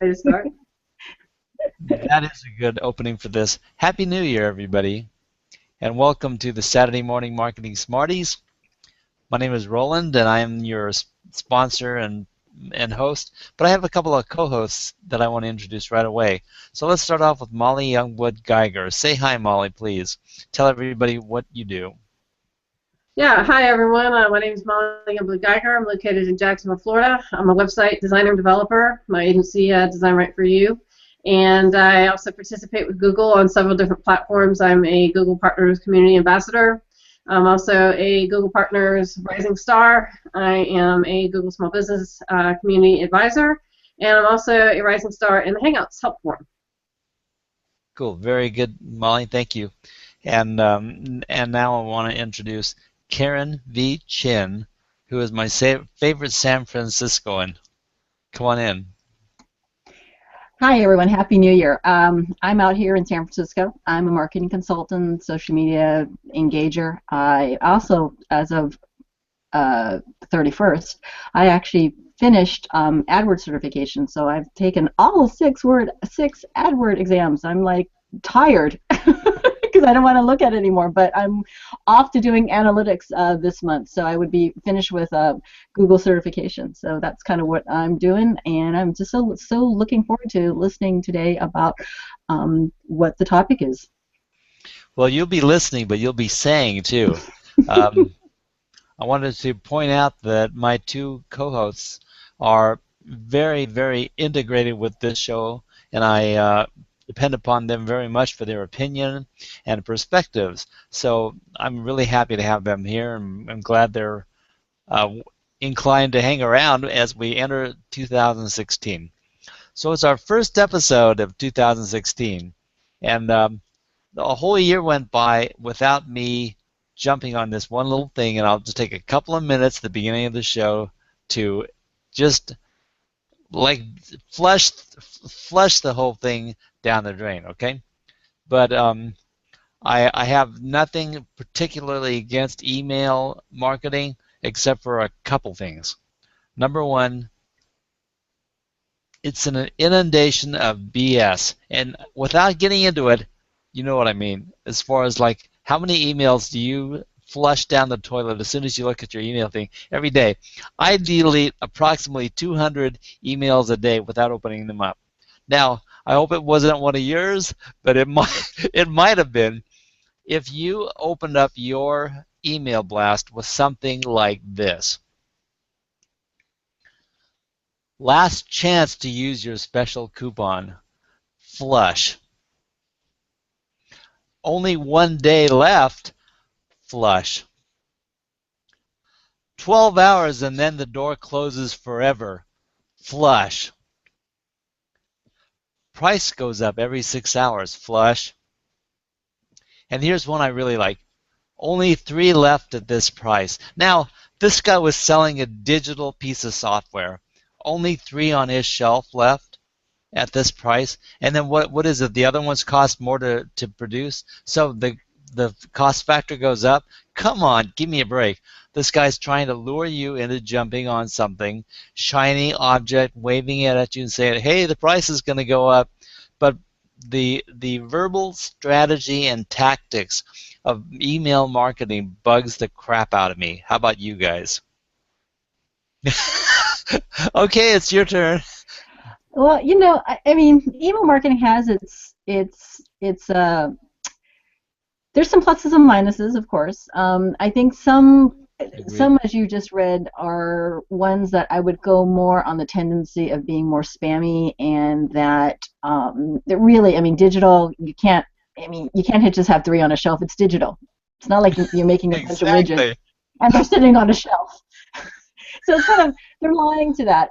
way to start. That is a good opening for this. Happy New Year, everybody, and welcome to the Saturday Morning Marketing Smarties. My name is Roland, and I am your sponsor and host, but I have a couple of co-hosts that I want to introduce right away. So let's start off with Molly Youngwood Geiger. Say hi, Molly, please. Tell everybody what you do. Yeah, hi everyone. My name is Molly Geiger. I'm located in Jacksonville, Florida. I'm a website designer and developer. My agency, Design Right For You. And I also participate with Google on several different platforms. I'm a Google Partners Community Ambassador. I'm also a Google Partners Rising Star. I am a Google Small Business Community Advisor. And I'm also a Rising Star in the Hangouts Help Forum. Cool. Very good, Molly. Thank you. And now I want to introduce Karen V. Chin, who is my favorite San Franciscoan. Come on in. Hi everyone, Happy New Year. I'm out here in San Francisco. I'm a marketing consultant, social media engager. I also, as of 31st, I actually finished Adwords certification, so I've taken all six Adword exams. I'm like tired because I don't want to look at it anymore, but I'm off to doing analytics this month, so I would be finished with Google certification. So that's kind of what I'm doing, and I'm just so looking forward to listening today about what the topic is. Well, you'll be listening, but you'll be saying too. I wanted to point out that my two co-hosts are very, very integrated with this show, and I depend upon them very much for their opinion and perspectives. So I'm really happy to have them here, and I'm glad they're inclined to hang around as we enter 2016. So it's our first episode of 2016, and a whole year went by without me jumping on this one little thing, and I'll just take a couple of minutes at the beginning of the show to just like flush the whole thing down the drain, okay? But I have nothing particularly against email marketing except for a couple things. Number one, it's an inundation of BS, and without getting into it, you know what I mean, as far as like how many emails do you flush down the toilet as soon as you look at your email thing every day? I delete approximately 200 emails a day without opening them up. Now, I hope it wasn't one of yours, but it might have been. If you opened up your email blast with something like this: last chance to use your special coupon, flush. Only 1 day left, flush. 12 hours and then the door closes forever, flush. Price goes up every 6 hours, flush. And here's one I really like. Only 3 left at this price. Now, this guy was selling a digital piece of software. Only 3 on his shelf left at this price. And then what is it? The other ones cost more to produce, so the cost factor goes up. Come on, give me a break. This guy's trying to lure you into jumping on something, shiny object, waving it at you and saying, hey, the price is going to go up. But the verbal strategy and tactics of email marketing bugs the crap out of me. How about you guys? Okay, it's your turn. Well, you know, I mean, email marketing has its there's some pluses and minuses, of course. I think some, as you just read, are ones that I would go more on the tendency of being more spammy, and that really, I mean, digital, you can't just have 3 on a shelf. It's digital. It's not like you're making a bunch of widgets and they're sitting on a shelf. So it's kind of, they're lying to that.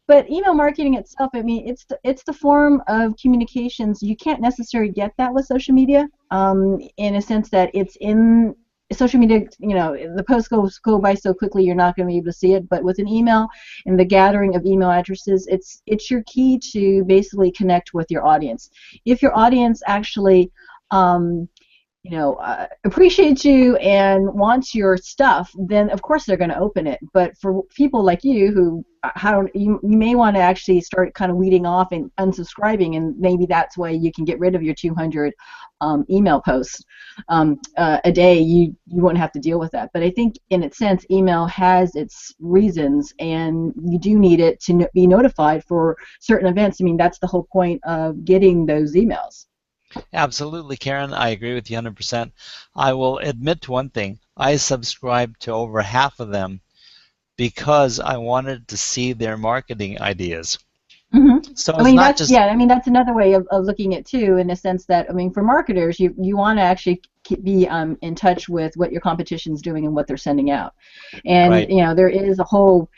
But email marketing itself, I mean, it's the form of communications. You can't necessarily get that with social media, in a sense that it's in social media. You know, the posts go by so quickly, you're not going to be able to see it. But with an email and the gathering of email addresses, it's your key to basically connect with your audience. If your audience actually appreciates you and wants your stuff, then of course they're going to open it. But for people like you who you may want to actually start kind of weeding off and unsubscribing, and maybe that's why you can get rid of your 200 email posts a day. You won't have to deal with that. But I think in its sense, email has its reasons, and you do need it to be notified for certain events. I mean, that's the whole point of getting those emails. Absolutely, Karen. I agree with you 100%. I will admit to one thing. I subscribed to over half of them because I wanted to see their marketing ideas. Mm-hmm. So I mean, that's another way of looking at it too, in the sense that, I mean, for marketers, you want to actually be in touch with what your competition's doing and what they're sending out. And right. there is a whole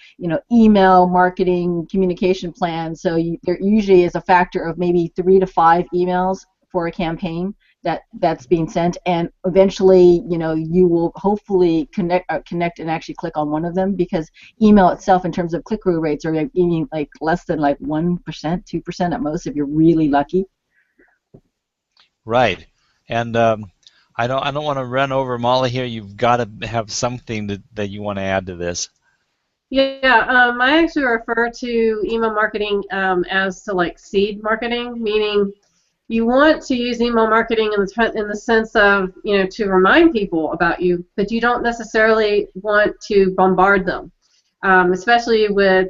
email marketing communication plan. So there usually is a factor of maybe 3 to 5 emails for a campaign that's being sent, and eventually you will hopefully connect and actually click on one of them, because email itself, in terms of click-through rates, are like less than like 1%, 2% at most if you're really lucky. Right. And I don't want to run over Molly here. You've got to have something that you want to add to this. Yeah, I actually refer to email marketing as to like seed marketing, meaning you want to use email marketing in the sense of to remind people about you, but you don't necessarily want to bombard them, especially with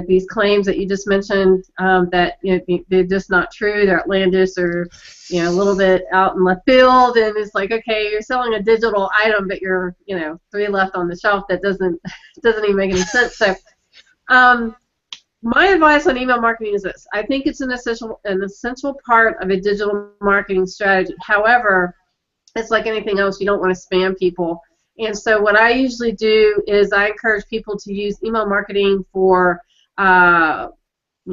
these claims that you just mentioned that they're just not true, they're outlandish, or a little bit out in left field, and it's like, okay, you're selling a digital item, but you're 3 left on the shelf. That doesn't even make any sense. So my advice on email marketing is this: I think it's an essential part of a digital marketing strategy. However, it's like anything else, you don't want to spam people. And so what I usually do is I encourage people to use email marketing for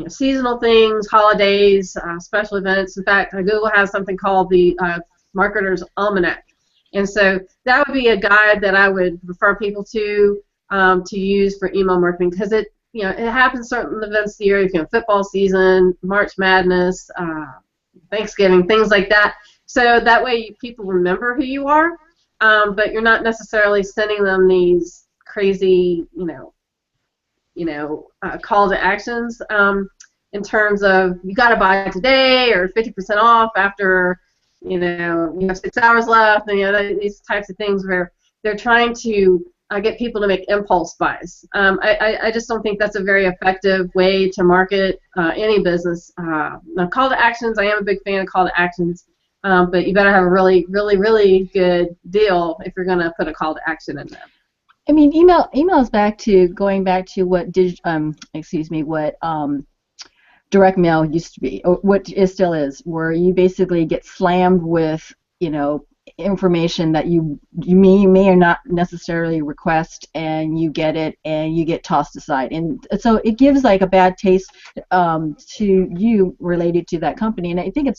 seasonal things, holidays, special events. In fact, Google has something called the Marketer's Almanac. And so that would be a guide that I would refer people to use for email marketing, because it happens certain events of the year, football season, March Madness, Thanksgiving, things like that. So that way people remember who you are, but you're not necessarily sending them these crazy, call to actions in terms of you got to buy today or 50% off after you have 6 hours left, and these types of things where they're trying to get people to make impulse buys. I just don't think that's a very effective way to market any business. Now, call to actions, I am a big fan of call to actions, but you better have a really, really, really good deal if you're going to put a call to action in there. I mean, email is going back to what direct mail used to be, or what it still is, where you basically get slammed with information that you may or not necessarily request, and you get it and you get tossed aside, and so it gives like a bad taste to you related to that company. And I think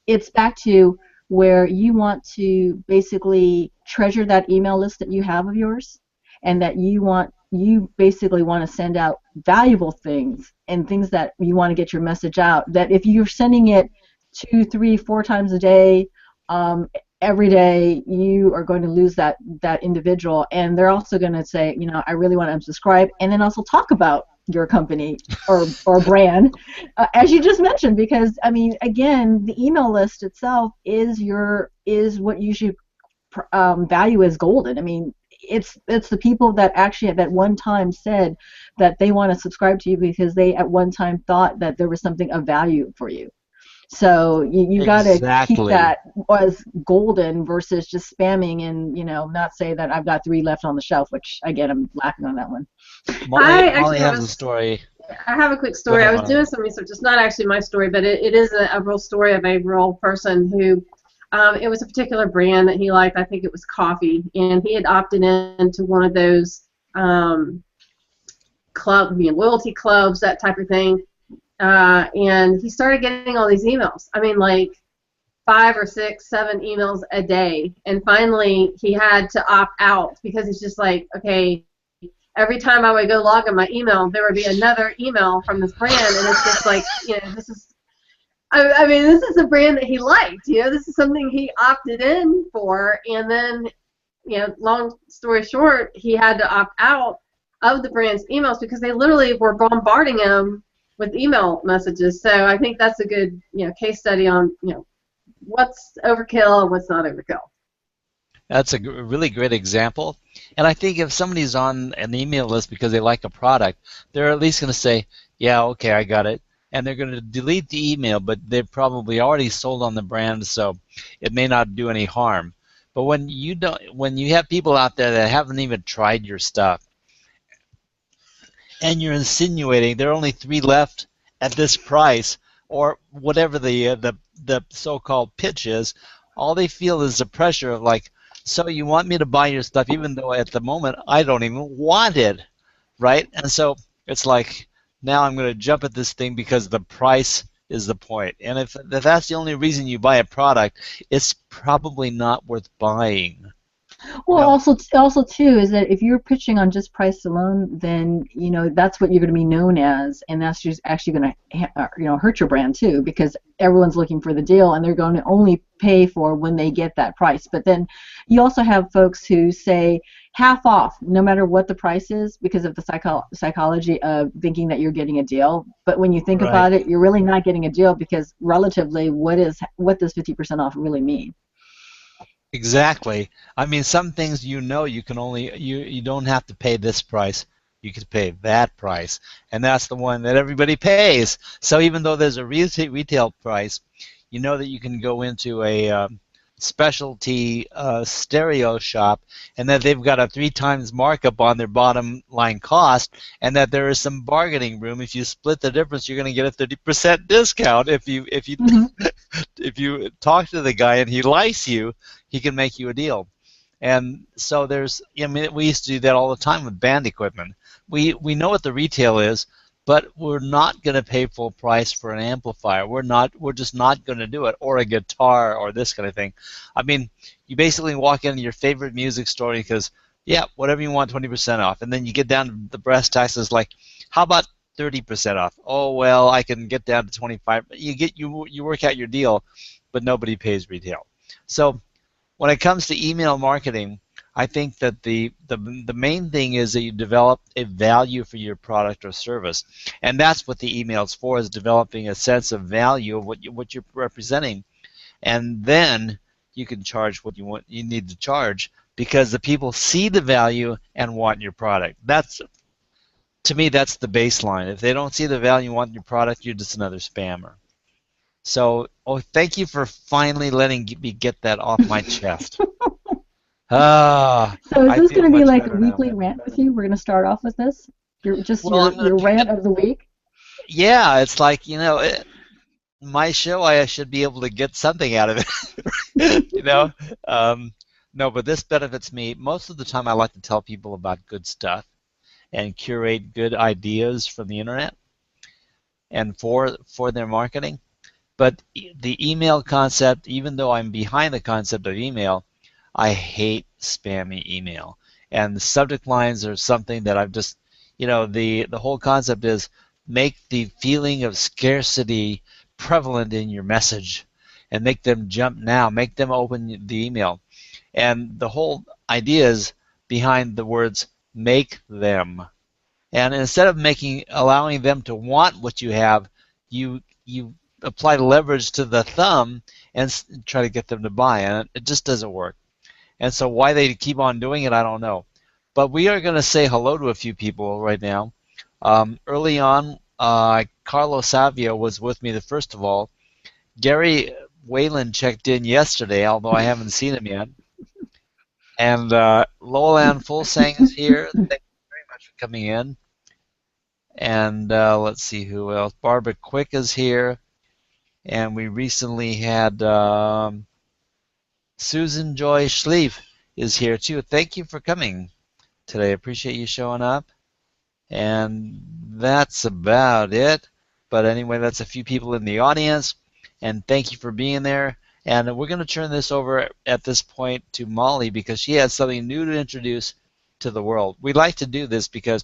it's back to where you want to basically treasure that email list that you have of yours, and that you basically want to send out valuable things and things that you want to get your message out. That if you're sending it 2, 3, 4 times a day, every day, you are going to lose that individual, and they're also going to say, I really want to unsubscribe, and then also talk about your company or brand, as you just mentioned, because I mean, again, the email list itself is what you should value as golden. I mean, it's the people that actually at one time said that they want to subscribe to you because they at one time thought that there was something of value for you. So you got to keep that as golden versus just spamming and not say that I've got 3 left on the shelf, which again, I'm laughing on that one. Molly has a story. I have a quick story. I was doing some research. It's not actually my story, but it is a real story of a real person who it was a particular brand that he liked. I think it was coffee, and he had opted into one of those loyalty clubs, that type of thing. And he started getting all these emails. I mean, like 5 or 6, 7 emails a day. And finally, he had to opt out because he's just like, okay, every time I would go log in my email, there would be another email from this brand, and it's just like, this is I mean, this is a brand that he liked. This is something he opted in for, and then, long story short, he had to opt out of the brand's emails because they literally were bombarding him with email messages. So I think that's a good, case study on, what's overkill and what's not overkill. That's a really great example. And I think if somebody's on an email list because they like a product, they're at least going to say, yeah, okay, I got it. And they're going to delete the email, but they've probably already sold on the brand, so it may not do any harm. But when you have people out there that haven't even tried your stuff, and you're insinuating there are only 3 left at this price, or whatever the so-called pitch is, all they feel is the pressure of like, so you want me to buy your stuff even though at the moment I don't even want it, right? And so it's like, now I'm going to jump at this thing because the price is the point. And if that's the only reason you buy a product, it's probably not worth buying. Well, No. also too is that if you're pitching on just price alone, then that's what you're going to be known as, and that's just actually going to hurt your brand too, because everyone's looking for the deal and they're going to only pay for when they get that price. But then you also have folks who say half off no matter what the price is because of the psychology of thinking that you're getting a deal. But when you think Right. about it, you're really not getting a deal because relatively, what does 50% off really mean? Exactly. I mean, some things you can only you don't have to pay this price. You could pay that price, and that's the one that everybody pays. So even though there's a retail price, you know that you can go into a specialty stereo shop, and that they've got a 3 times markup on their bottom line cost, and that there is some bargaining room. If you split the difference, you're going to get a 30% discount. If you Mm-hmm. if you talk to the guy and he likes you, he can make you a deal. And so I mean, we used to do that all the time with band equipment. We know what the retail is, but we're not going to pay full price for an amplifier. We're just not going to do it, or a guitar, or this kind of thing. I mean, you basically walk into your favorite music store because, yeah, whatever you want, 20% off. And then you get down to the brass tacks, like, how about 30% off? Oh, well, I can get down to 25. You work out your deal, but nobody pays retail. So when it comes to email marketing, I think that the main thing is that you develop a value for your product or service, and that's what the email is for: is developing a sense of value of what you're representing, and then you can charge what you need to charge because the people see the value and want your product. To me, that's the baseline. If they don't see the value and want your product, you're just another spammer. So, thank you for finally letting me get that off my chest. Ah, So is I this feel going to be much like a better now. weekly rant with you? We're going to start off with this. Well, I'm going Your to pick rant it. of the week. Yeah, it's like, my show, I should be able to get something out of it. Um, no, but this benefits me. Most of the time, I like to tell people about good stuff and curate good ideas from the internet and for their marketing. But the email concept, even though I'm behind the concept of email, I hate spammy email. And the subject lines are something that I've just, the whole concept is make the feeling of scarcity prevalent in your message and make them jump now, make them open the email. And the whole idea is behind the words make them. And instead of allowing them to want what you have, you apply leverage to the thumb and try to get them to buy, and it just doesn't work. And so why they keep on doing it, I don't know. But we are going to say hello to a few people right now. Early on, Carlos Savio was with me first of all. Gary Whalen checked in yesterday, although I haven't seen him yet. And Lolan Fulsang is here. Thank you very much for coming in. And let's see who else. Barbara Quick is here. And we recently had Susan Joy Schlief is here too. Thank you for coming today. Appreciate you showing up. And that's about it. But anyway, that's a few people in the audience. And thank you for being there. And we're going to turn this over at this point to Molly because she has something new to introduce to the world. We like to do this because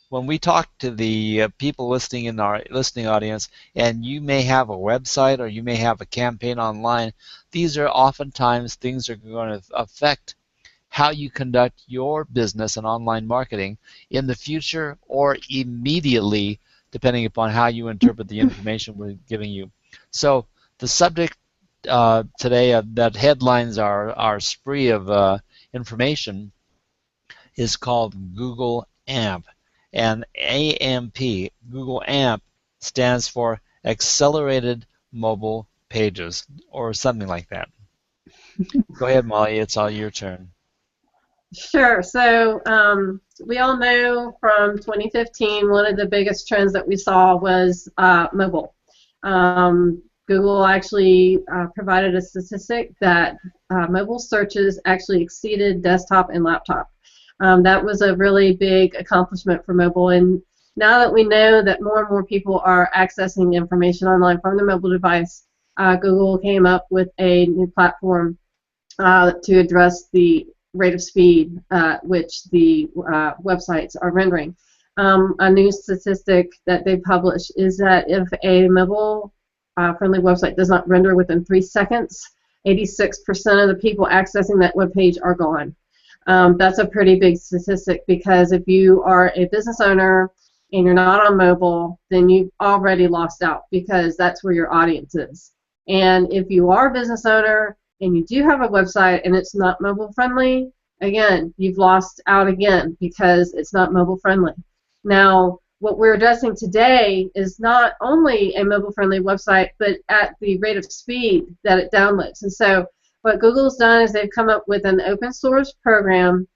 when we talk to the people listening in our listening audience, and you may have a website or you may have a campaign online, these are oftentimes things that are going to affect how you conduct your business and online marketing in the future or immediately, depending upon how you interpret the information we're giving you. So the subject today that headlines our spree of information is called Google AMP. And AMP, Google AMP, stands for Accelerated Mobile Pages, or something like that. Go ahead, Molly. It's all your turn. Sure. So we all know from 2015, one of the biggest trends that we saw was mobile. Google actually provided a statistic that mobile searches actually exceeded desktop and laptop. That was a really big accomplishment for mobile. And now that we know that more and more people are accessing information online from their mobile device, Google came up with a new platform to address the rate of speed which the websites are rendering. A new statistic that they published is that if a mobile friendly website does not render within 3 seconds, 86% of the people accessing that web page are gone. That's a pretty big statistic, because if you are a business owner and you're not on mobile, then you've already lost out, because that's where your audience is. And if you are a business owner and you do have a website and it's not mobile friendly, again, you've lost out again, because it's not mobile friendly. Now, what we're addressing today is not only a mobile friendly website, but at the rate of speed that it downloads. And so what Google's done is they've come up with an open source program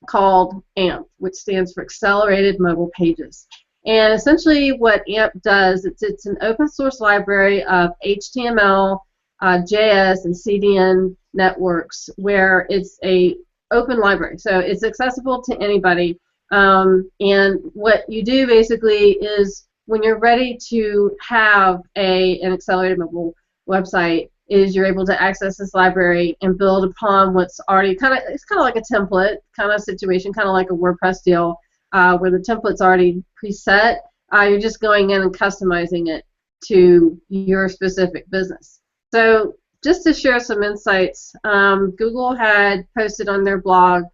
called AMP, which stands for Accelerated Mobile Pages. And essentially what AMP does, it's an open source library of HTML, JS, and CDN networks, where it's a open library. So it's accessible to anybody. And what you do basically is, when you're ready to have an accelerated mobile website, is you're able to access this library and build upon what's already it's kind of like a template kind of situation, kind of like a WordPress deal, where the template's already preset. You're just going in and customizing it to your specific business. So just to share some insights, Google had posted on their blog,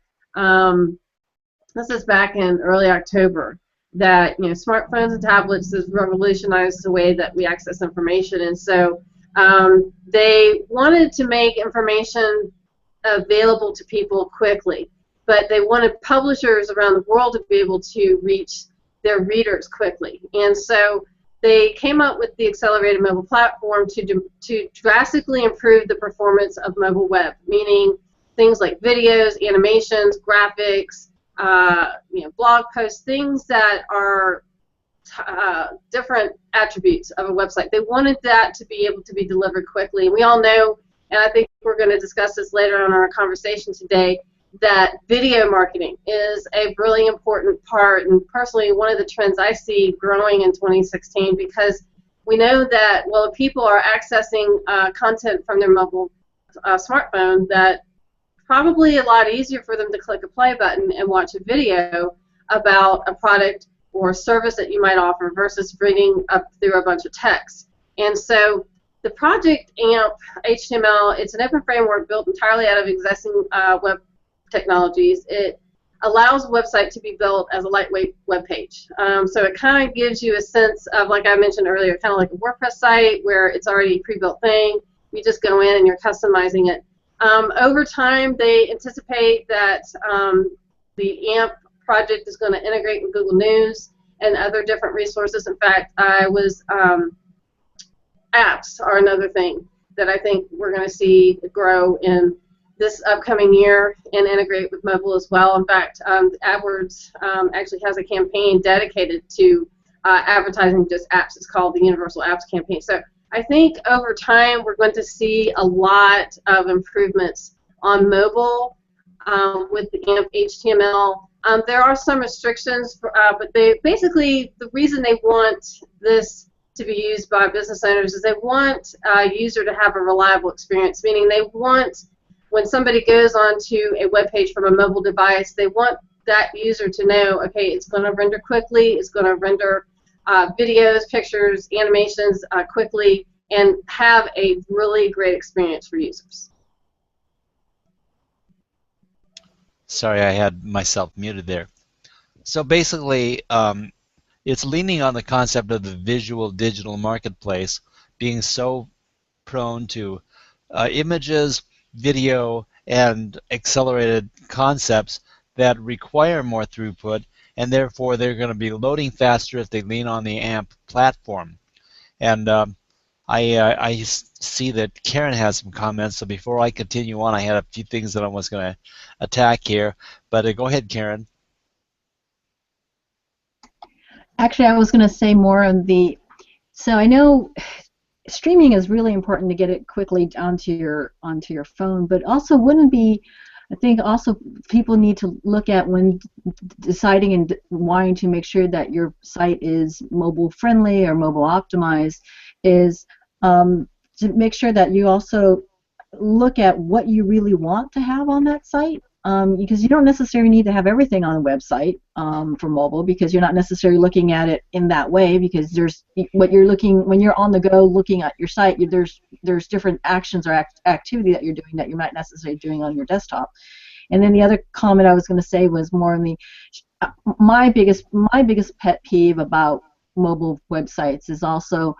this is back in early October, that smartphones and tablets has revolutionized the way that we access information. And so they wanted to make information available to people quickly, but they wanted publishers around the world to be able to reach their readers quickly. And so they came up with the Accelerated Mobile Platform to drastically improve the performance of mobile web, meaning things like videos, animations, graphics, blog posts, things that are different attributes of a website. They wanted that to be able to be delivered quickly. And we all know, and I think we're going to discuss this later on in our conversation today, that video marketing is a really important part, and personally one of the trends I see growing in 2016, because we know that, well, if people are accessing content from their mobile smartphone, that probably a lot easier for them to click a play button and watch a video about a product or service that you might offer, versus reading up through a bunch of text. And so the project AMP HTML, it's an open framework built entirely out of existing web technologies. It allows a website to be built as a lightweight web page. So it kind of gives you a sense of, like I mentioned earlier, kind of like a WordPress site where it's already a pre-built thing. You just go in and you're customizing it. Over time, they anticipate that the AMP project is going to integrate with Google News and other different resources. In fact, apps are another thing that I think we're going to see grow in this upcoming year and integrate with mobile as well. In fact, Adwords actually has a campaign dedicated to advertising just apps. It's called the Universal Apps Campaign. So I think over time we're going to see a lot of improvements on mobile with the AMP HTML. There are some restrictions, but they basically, the reason they want this to be used by business owners is they want a user to have a reliable experience, meaning they want, when somebody goes onto a web page from a mobile device, they want that user to know, okay, it's going to render quickly, it's going to render videos, pictures, animations quickly, and have a really great experience for users. Sorry, I had myself muted there. So basically, it's leaning on the concept of the visual digital marketplace being so prone to images, video, and accelerated concepts that require more throughput, and therefore they're going to be loading faster if they lean on the AMP platform. And I see that Karen has some comments, so before I continue on, I had a few things that I was going to attack here, but go ahead, Karen. Actually, I was going to say more on the, so I know streaming is really important to get it quickly onto your phone, but also wouldn't be, I think also people need to look at when deciding and wanting to make sure that your site is mobile friendly or mobile optimized is to make sure that you also look at what you really want to have on that site, because you don't necessarily need to have everything on a website for mobile, because you're not necessarily looking at it in that way, because there's what you're looking when you're on the go looking at your site, there's different actions or activity that you're doing that you're not necessarily doing on your desktop. And then the other comment I was going to say was more on the my biggest pet peeve about mobile websites is also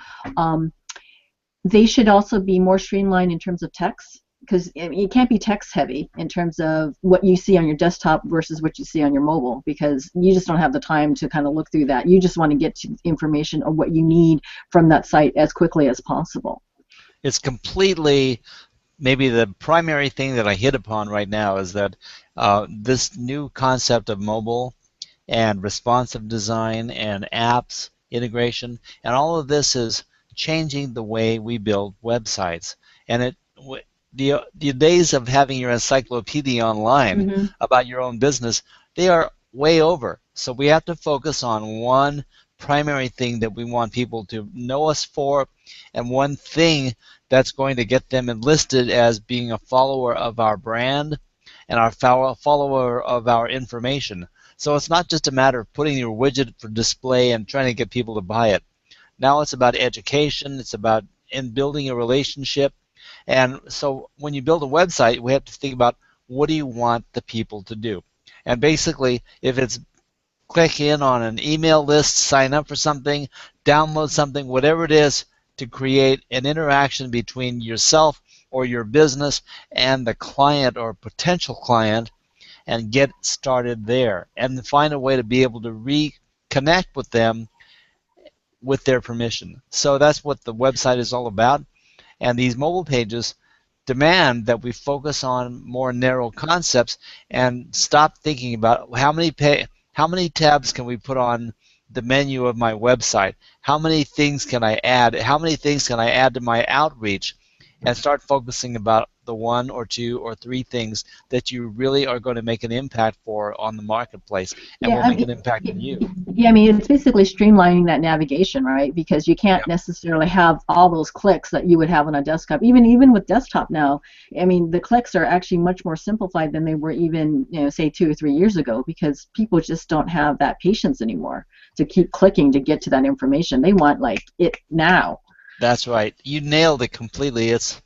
they should also be more streamlined in terms of text, because it can't be text heavy in terms of what you see on your desktop versus what you see on your mobile, because you just don't have the time to kind of look through that. You just want to get to information of what you need from that site as quickly as possible. It's completely, maybe the primary thing that I hit upon right now is that this new concept of mobile and responsive design and apps integration, and all of this is changing the way we build websites. And the days of having your encyclopedia online about your own business, they are way over. So we have to focus on one primary thing that we want people to know us for, and one thing that's going to get them enlisted as being a follower of our brand and our follower of our information. So it's not just a matter of putting your widget for display and trying to get people to buy it. Now it's about education, it's about building a relationship. And so when you build a website, we have to think about, what do you want the people to do? And basically, if it's click in on an email list, sign up for something, download something, whatever it is, to create an interaction between yourself or your business and the client or potential client, and get started there, and find a way to be able to reconnect with them with their permission. So that's what the website is all about. And these mobile pages demand that we focus on more narrow concepts and stop thinking about how many tabs can we put on the menu of my website, how many things can I add, how many things can I add to my outreach, and start focusing about the one or two or three things that you really are going to make an impact for on the marketplace, and will make an impact on you. Yeah, I mean, it's basically streamlining that navigation, right? Because you can't necessarily have all those clicks that you would have on a desktop. Even with desktop now, I mean, the clicks are actually much more simplified than they were even, say 2 or 3 years ago, because people just don't have that patience anymore to keep clicking to get to that information. They want like it now. That's right. You nailed it completely. It's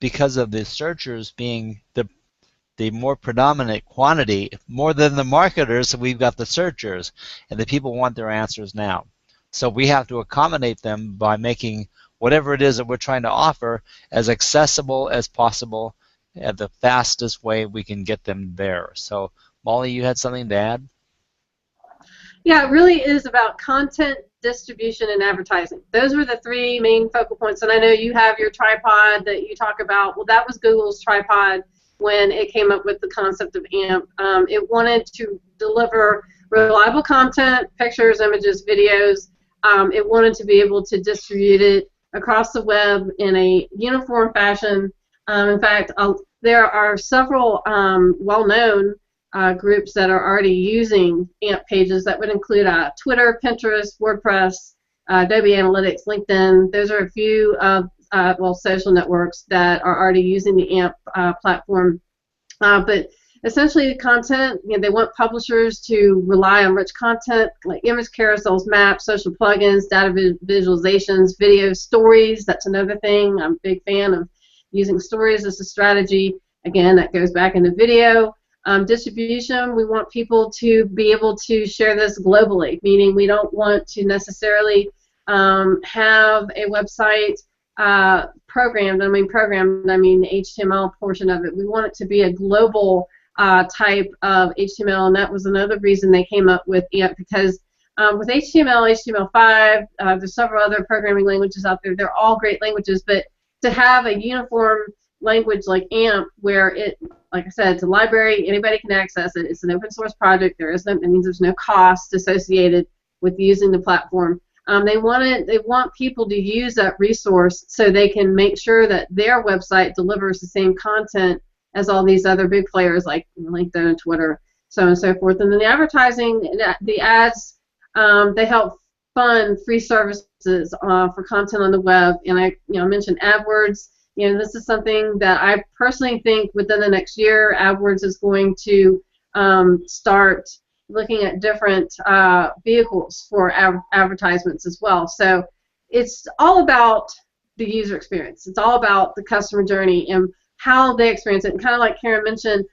because of the searchers being the more predominant quantity, more than the marketers, we've got the searchers, and the people want their answers now. So we have to accommodate them by making whatever it is that we're trying to offer as accessible as possible, at the fastest way we can get them there. So Molly, you had something to add? Yeah, it really is about content, distribution, and advertising. Those were the 3 main focal points. And I know you have your tripod that you talk about. Well, that was Google's tripod when it came up with the concept of AMP. It wanted to deliver reliable content, pictures, images, videos. It wanted to be able to distribute it across the web in a uniform fashion. In fact, there are several well-known groups that are already using AMP pages that would include Twitter, Pinterest, WordPress, Adobe Analytics, LinkedIn. Those are a few of social networks that are already using the AMP platform. But essentially the content, they want publishers to rely on rich content like image carousels, maps, social plugins, data visualizations, video stories. That's another thing. I'm a big fan of using stories as a strategy. Again, that goes back into video. Distribution, we want people to be able to share this globally, meaning we don't want to necessarily have a website programmed. I mean the HTML portion of it. We want it to be a global type of HTML, and that was another reason they came up with AMP, because with HTML, HTML5, there's several other programming languages out there. They're all great languages, but to have a uniform language like AMP, where it, like I said, it's a library, anybody can access it. It's an open source project. It means there's no cost associated with using the platform. They want people to use that resource so they can make sure that their website delivers the same content as all these other big players like LinkedIn and Twitter, so on and so forth. And then the advertising, the ads, they help fund free services for content on the web. And I mentioned Adwords. This is something that I personally think within the next year, Adwords is going to start looking at different vehicles for advertisements as well. So it's all about the user experience. It's all about the customer journey and how they experience it. And kind of like Karen mentioned,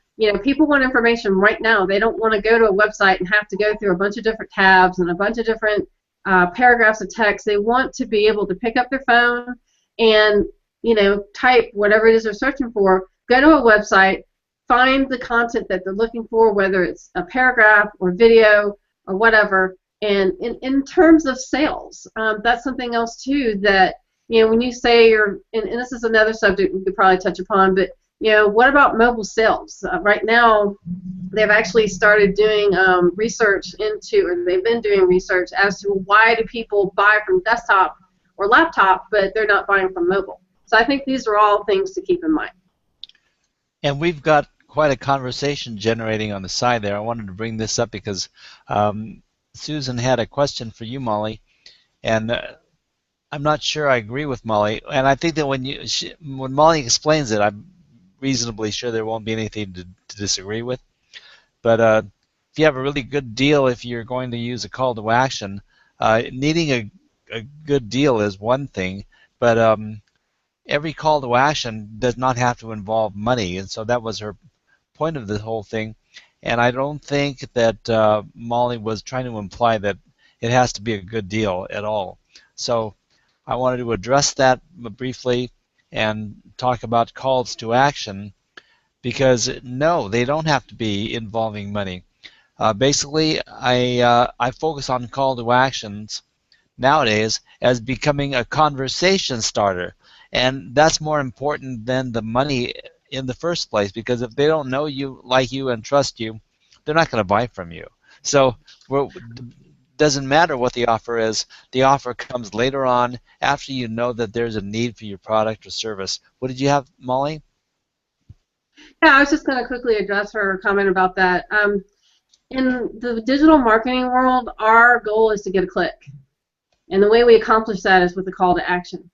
people want information right now. They don't want to go to a website and have to go through a bunch of different tabs and a bunch of different paragraphs of text. They want to be able to pick up their phone and type whatever it is they're searching for, go to a website, find the content that they're looking for, whether it's a paragraph or video or whatever. And in terms of sales, that's something else too that, when you say and this is another subject we could probably touch upon, but what about mobile sales? Right now, they've actually started doing research into, or they've been doing research as to why do people buy from desktop or laptop, but they're not buying from mobile. So I think these are all things to keep in mind. And we've got quite a conversation generating on the side there. I wanted to bring this up because Susan had a question for you, Molly, and I'm not sure I agree with Molly. And I think that when Molly explains it, I'm reasonably sure there won't be anything to disagree with. But if you have a really good deal, if you're going to use a call to action, needing a good deal is one thing, but every call to action does not have to involve money, and so that was her point of the whole thing. And I don't think that Molly was trying to imply that it has to be a good deal at all. So I wanted to address that briefly and talk about calls to action, because no, they don't have to be involving money. Basically, I focus on call to actions nowadays as becoming a conversation starter. And that's more important than the money in the first place, because if they don't know you, like you, and trust you, they're not going to buy from you. So it doesn't matter what the offer is. The offer comes later on after you know that there's a need for your product or service. What did you have, Molly? Yeah, I was just going to quickly address her comment about that. In the digital marketing world, our goal is to get a click. And the way we accomplish that is with a call to action.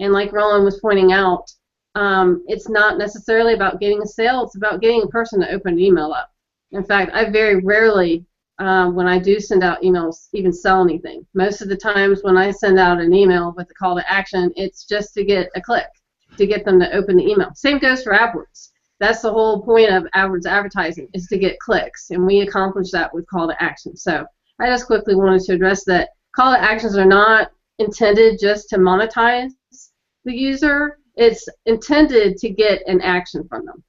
And like Roland was pointing out, it's not necessarily about getting a sale. It's about getting a person to open an email up. In fact, I very rarely, when I do send out emails, even sell anything. Most of the times when I send out an email with a call to action, it's just to get a click, to get them to open the email. Same goes for AdWords. That's the whole point of AdWords advertising, is to get clicks, and we accomplish that with call to action. So I just quickly wanted to address that call to actions are not intended just to monetize the user. It's intended to get an action from them.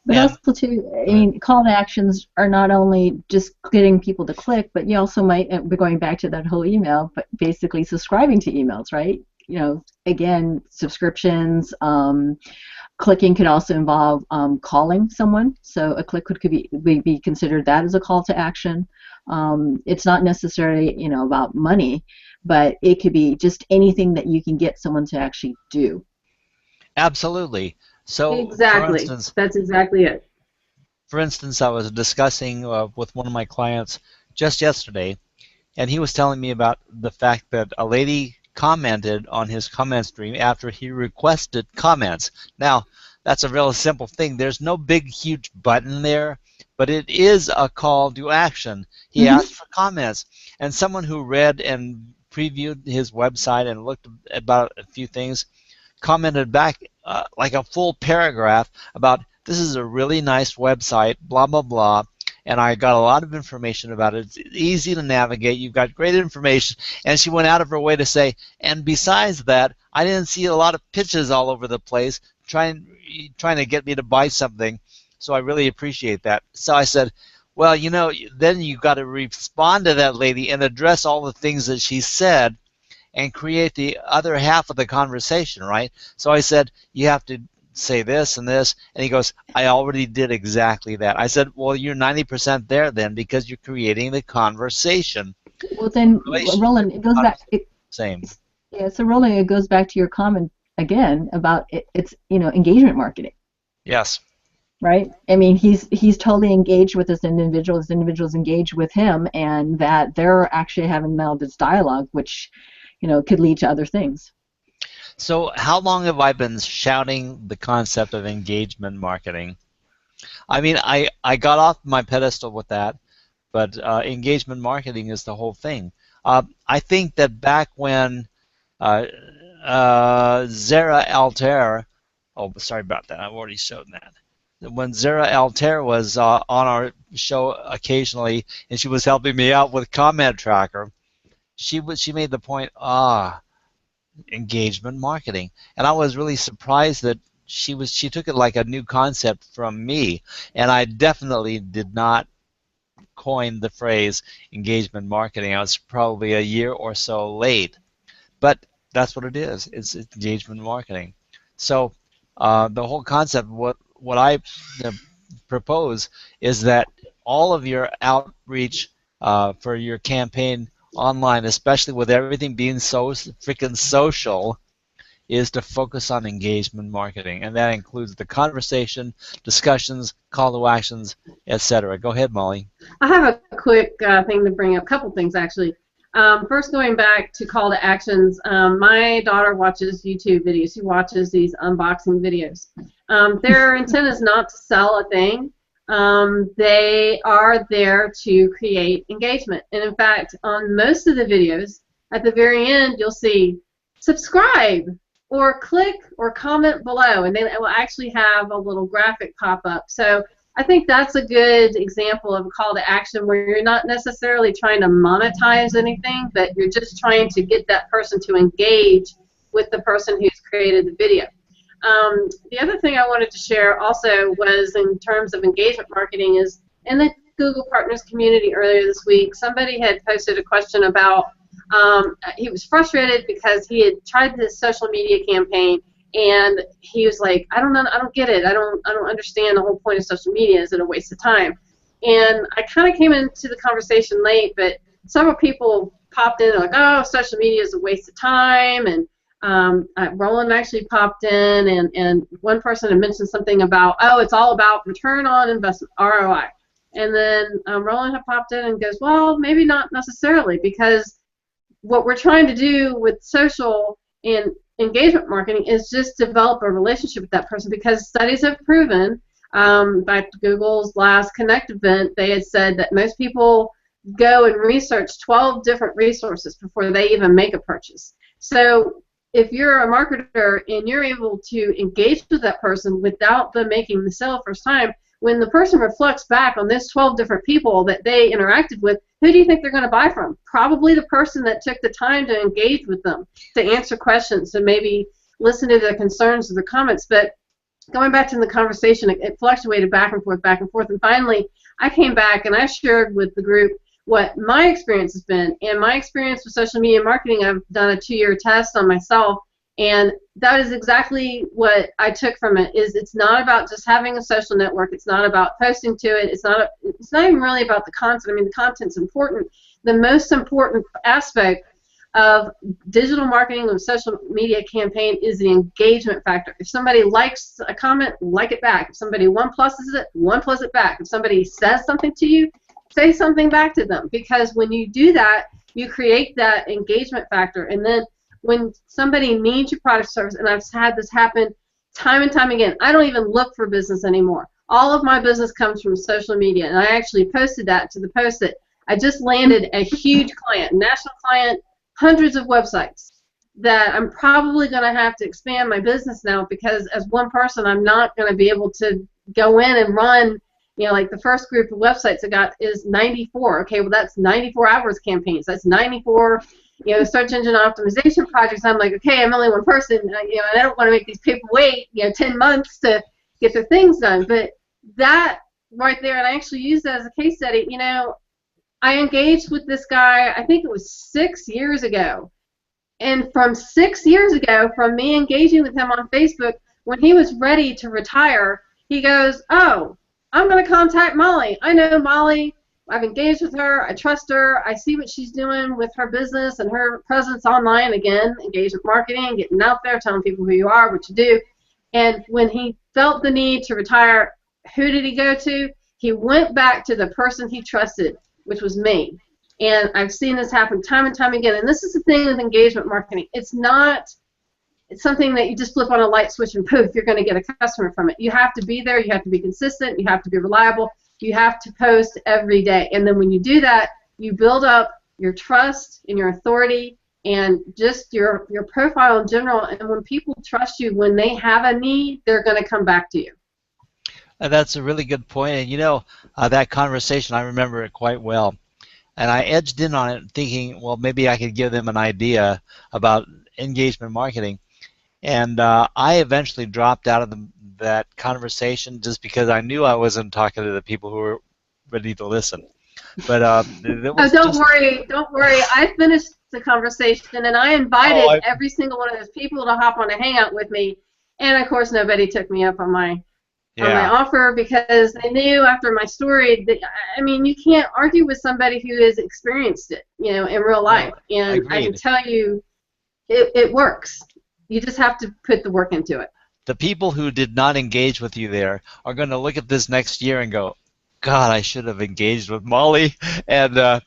But also, too, I mean, call to actions are not only just getting people to click, but you also might be going back to that whole email, but basically subscribing to emails, right? Again, subscriptions. Clicking can also involve calling someone, so a click could be considered that as a call to action. It's not necessarily about money, but it could be just anything that you can get someone to actually do. Absolutely. So, exactly. For instance, that's exactly it. For instance, I was discussing with one of my clients just yesterday, and he was telling me about the fact that a lady commented on his comment stream after he requested comments. Now, that's a real simple thing. There's no big, huge button there, but it is a call to action. He asked for comments, and someone who read and previewed his website and looked about a few things commented back like a full paragraph about, this is a really nice website, blah, blah, blah, and I got a lot of information about it. It's easy to navigate. You've got great information. And she went out of her way to say, and besides that, I didn't see a lot of pitches all over the place trying to get me to buy something, so I really appreciate that. So I said, well, you know, then you've got to respond to that lady and address all the things that she said and create the other half of the conversation, right? So I said, you have to say this and this, and he goes, I already did exactly that. I said, well, you're 90% there then, because you're creating the conversation. Well, then, Roland, it goes back. Same. Yeah, so Roland, it goes back to your comment again about it's engagement marketing. Yes. Right. I mean, he's totally engaged with this individual. This individual's engaged with him, and that they're actually having now this dialogue, which could lead to other things. So how long have I been shouting the concept of engagement marketing? I mean, I got off my pedestal with that, but engagement marketing is the whole thing. I think that back when Zara Altair, oh, sorry about that, I've already showed that. When Zara Altair was on our show occasionally, and she was helping me out with Comment Tracker, she made the point, engagement marketing, and I was really surprised that she took it like a new concept from me, and I definitely did not coin the phrase engagement marketing. I was probably a year or so late, but that's what it is. It's engagement marketing. So the whole concept, what I propose is that all of your outreach for your campaign online, especially with everything being so freaking social, is to focus on engagement marketing, and that includes the conversation, discussions, call to actions, etc. Go ahead, Molly. I have a quick thing to bring up, a couple things actually. First, going back to call to actions, my daughter watches YouTube videos. She watches these unboxing videos. Their intent is not to sell a thing. They are there to create engagement. And in fact, on most of the videos, at the very end, you'll see subscribe or click or comment below, and they will actually have a little graphic pop up. So I think that's a good example of a call to action where you're not necessarily trying to monetize anything, but you're just trying to get that person to engage with the person who's created the video. The other thing I wanted to share also was in terms of engagement marketing is in the Google Partners community earlier this week, somebody had posted a question about he was frustrated because he had tried this social media campaign and he was like, I don't know, I don't get it. I don't understand the whole point of social media. Is it a waste of time? And I kind of came into the conversation late, but several people popped in like, oh, social media is a waste of time, and Roland actually popped in, and one person had mentioned something about, oh, it's all about return on investment, ROI. And then Roland had popped in and goes, well, maybe not necessarily, because what we're trying to do with social and engagement marketing is just develop a relationship with that person, because studies have proven, by Google's last Connect event, they had said that most people go and research 12 different resources before they even make a purchase. So if you're a marketer and you're able to engage with that person without them making the sale first time, when the person reflects back on those 12 different people that they interacted with, who do you think they're going to buy from? Probably the person that took the time to engage with them, to answer questions, and maybe listen to their concerns or their comments. But going back to the conversation, it fluctuated back and forth, and finally I came back and I shared with the group what my experience has been. And my experience with social media marketing, I've done a 2-year test on myself, and that is exactly what I took from it. Is it's not about just having a social network. It's not about posting to it. It's not even really about the content. I mean, the content's important. The most important aspect of digital marketing and social media campaign is the engagement factor. If somebody likes a comment, like it back. If somebody one pluses it back. If somebody says something to you, say something back to them. Because when you do that, you create that engagement factor. And then when somebody needs your product or service, and I've had this happen time and time again. I don't even look for business anymore. All of my business comes from social media, and I actually posted that to the post that I just landed a huge client, national client, hundreds of websites, that I'm probably going to have to expand my business now, because as one person I'm not going to be able to go in and run, like the first group of websites I got is 94. Okay, well that's 94 AdWords campaigns. That's 94, search engine optimization projects. I'm like, okay, I'm only one person. I don't want to make these people wait, 10 months to get their things done. But that right there, and I actually used that as a case study. I engaged with this guy, I think it was 6 years ago. And from 6 years ago, from me engaging with him on Facebook, when he was ready to retire, he goes, oh, I'm going to contact Molly. I know Molly. I've engaged with her. I trust her. I see what she's doing with her business and her presence online. Again, engagement marketing, getting out there, telling people who you are, what you do. And when he felt the need to retire, who did he go to? He went back to the person he trusted, which was me. And I've seen this happen time and time again. And this is the thing with engagement marketing. It's something that you just flip on a light switch and poof, you're going to get a customer from it. You have to be there. You have to be consistent. You have to be reliable. You have to post every day. And then when you do that, you build up your trust and your authority and just your profile in general. And when people trust you, when they have a need, they're going to come back to you. That's a really good point. And that conversation, I remember it quite well. And I edged in on it thinking, well, maybe I could give them an idea about engagement marketing. And I eventually dropped out of that conversation just because I knew I wasn't talking to the people who were ready to listen. But don't worry. I finished the conversation, and I invited every single one of those people to hop on a hangout with me. And, of course, nobody took me up on my offer, because they knew after my story that, you can't argue with somebody who has experienced it, in real life. And I can tell you it works. You just have to put the work into it. The people who did not engage with you there are going to look at this next year and go, God, I should have engaged with Molly. And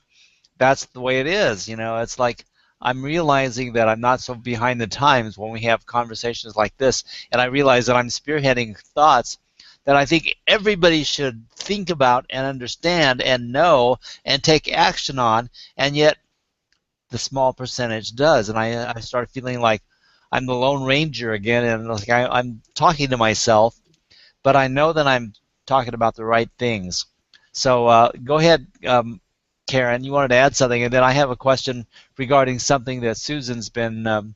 that's the way it is. It's like I'm realizing that I'm not so behind the times when we have conversations like this, and I realize that I'm spearheading thoughts that I think everybody should think about and understand and know and take action on, and yet the small percentage does. And I start feeling like I'm the Lone Ranger again, and like I'm talking to myself, but I know that I'm talking about the right things. So go ahead, Karen, you wanted to add something, and then I have a question regarding something that Susan's been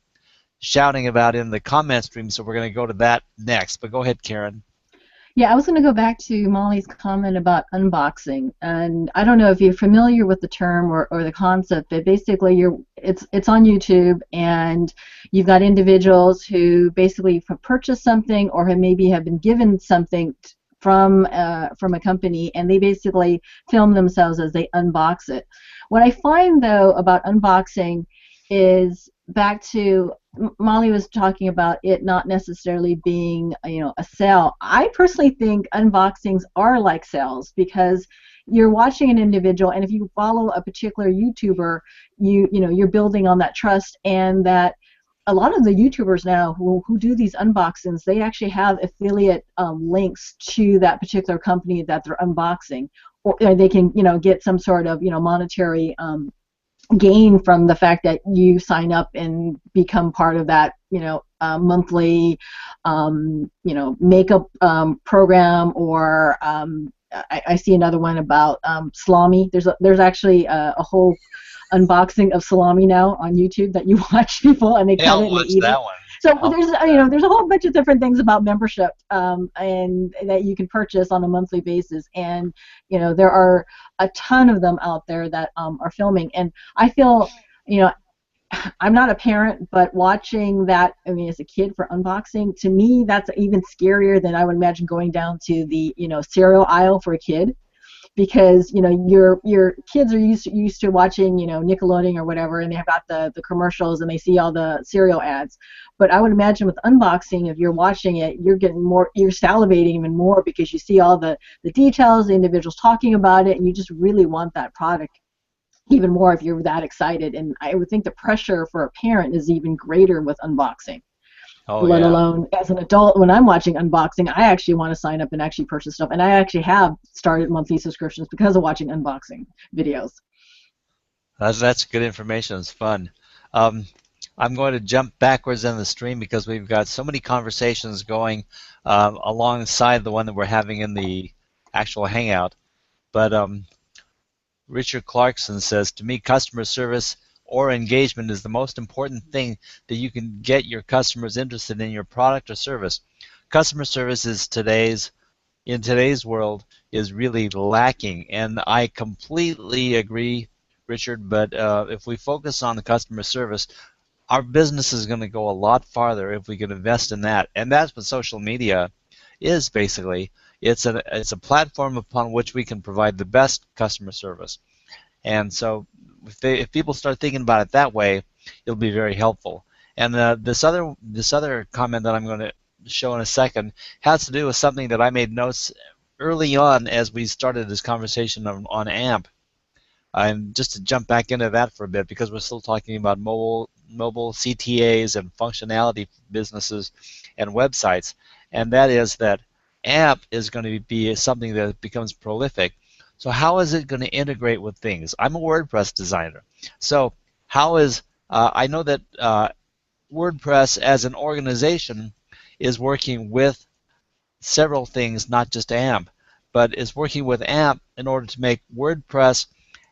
shouting about in the comment stream, so we're going to go to that next. But go ahead, Karen. Yeah, I was going to go back to Molly's comment about unboxing, and I don't know if you're familiar with the term or the concept, but basically it's on YouTube, and you've got individuals who basically purchase something or maybe have been given something from a company, and they basically film themselves as they unbox it. What I find, though, about unboxing is back to Molly was talking about it not necessarily being a sale. I personally think unboxings are like sales, because you're watching an individual, and if you follow a particular YouTuber, you're building on that trust, and that a lot of the YouTubers now who do these unboxings, they actually have affiliate links to that particular company that they're unboxing, or they can get some sort of monetary gain from the fact that you sign up and become part of that monthly makeup program. Or I see another one about salami. There's actually a whole unboxing of salami now on YouTube that you watch people and they cut it and they eat it. So there's a whole bunch of different things about membership and that you can purchase on a monthly basis, and there are a ton of them out there that are filming. And I feel I'm not a parent, but watching that, as a kid for unboxing, to me that's even scarier than I would imagine going down to the cereal aisle for a kid. Because your kids are used to watching Nickelodeon or whatever, and they've got the commercials and they see all the cereal ads. But I would imagine with unboxing, if you're watching it, you're salivating even more, because you see all the details, the individuals talking about it, and you just really want that product even more if you're that excited. And I would think the pressure for a parent is even greater with unboxing. Oh let yeah. alone as an adult when I'm watching unboxing. I actually want to sign up and actually purchase stuff. And I actually have started monthly subscriptions because of watching unboxing videos. That's good information. It's fun. Um, I'm going to jump backwards in the stream because we've got so many conversations going alongside the one that we're having in the actual Hangout. But Richard Clarkson says, to me, customer service or engagement is the most important thing that you can get your customers interested in your product or service. Customer service is in today's world is really lacking, and I completely agree, Richard. But if we focus on the customer service, our business is going to go a lot farther if we can invest in that, and that's what social media is basically. It's a platform upon which we can provide the best customer service. And so if people start thinking about it that way, it'll be very helpful. And this other comment that I'm going to show in a second has to do with something that I made notes early on as we started this conversation on AMP. And just to jump back into that for a bit, because we're still talking about mobile CTAs and functionality for businesses and websites, and that is that AMP is going to be something that becomes prolific. So how is it going to integrate with things? I'm a WordPress designer, so how is I know that WordPress as an organization is working with several things, not just AMP, but is working with AMP in order to make WordPress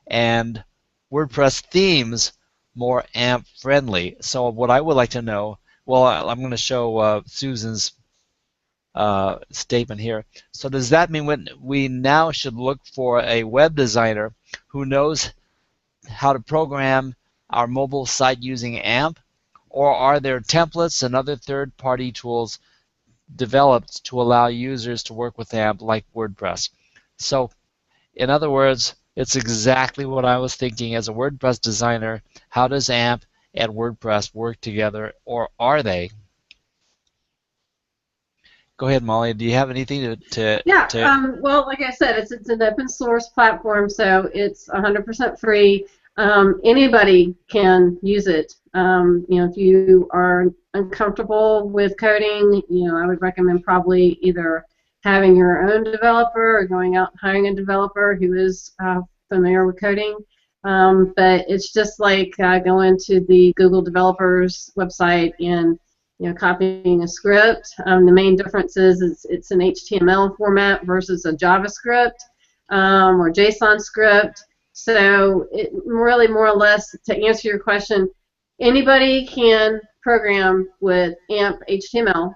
and WordPress themes more AMP friendly. So what I would like to know, well, I'm going to show Susan's statement here. So does that mean we now should look for a web designer who knows how to program our mobile site using AMP? Or are there templates and other third-party tools developed to allow users to work with AMP like WordPress? So in other words, it's exactly what I was thinking as a WordPress designer. How does AMP and WordPress work together, or are they? Go ahead, Molly. Do you have anything Yeah, to well, like I said, it's an open source platform, so it's 100% free. Anybody can use it. If you are uncomfortable with coding, I would recommend probably either having your own developer or going out and hiring a developer who is familiar with coding. But it's just like going to the Google developers website and copying a script. The main difference is it's an HTML format versus a JavaScript or JSON script. So it really more or less, to answer your question, anybody can program with AMP HTML.